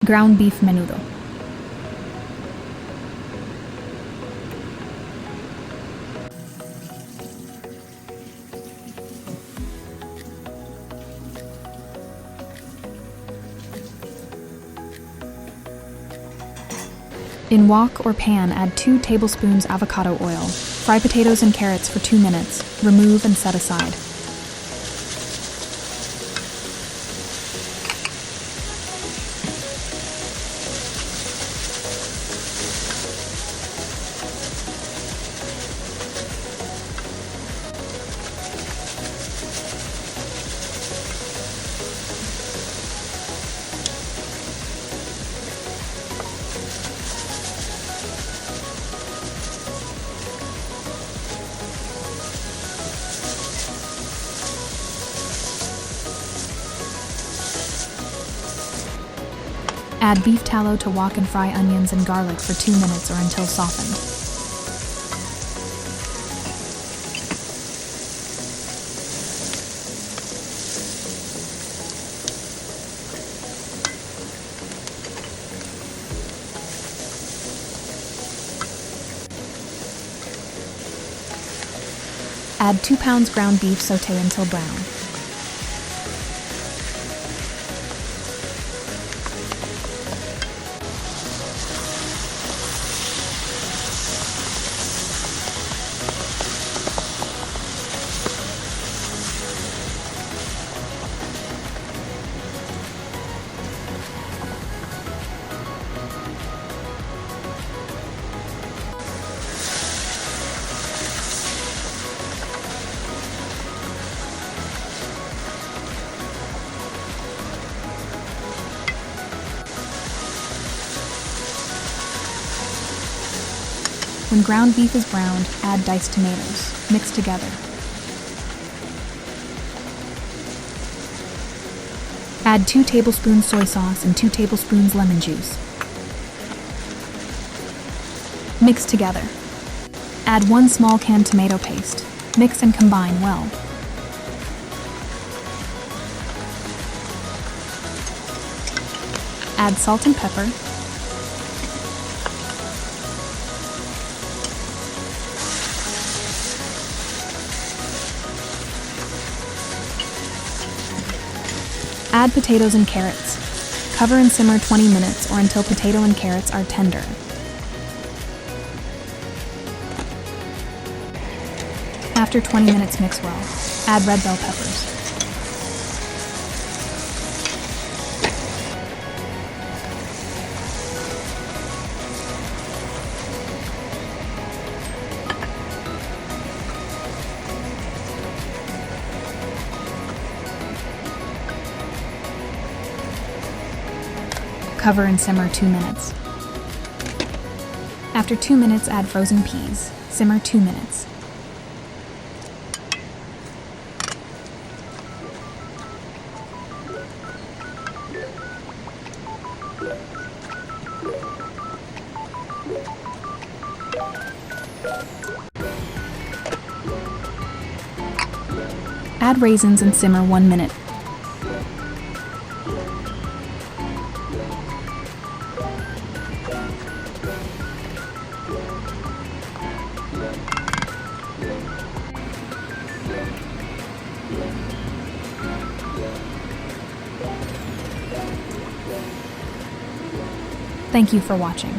Ground beef menudo. In wok or pan, add 2 tablespoons avocado oil. Fry potatoes and carrots for 2 minutes. Remove and set aside. Add beef tallow to wok and fry onions and garlic for 2 minutes or until softened. Add 2 pounds ground beef, sauté until brown. When ground beef is browned, add diced tomatoes. Mix together. Add 2 tablespoons soy sauce and 2 tablespoons lemon juice. Mix together. Add 1 small can tomato paste. Mix and combine well. Add salt and pepper. Add potatoes and carrots. Cover and simmer 20 minutes or until potato and carrots are tender. After 20 minutes, mix well. Add red bell peppers. Cover and simmer 2 minutes. After 2 minutes, add frozen peas. Simmer 2 minutes. Add raisins and simmer 1 minute. Thank you for watching.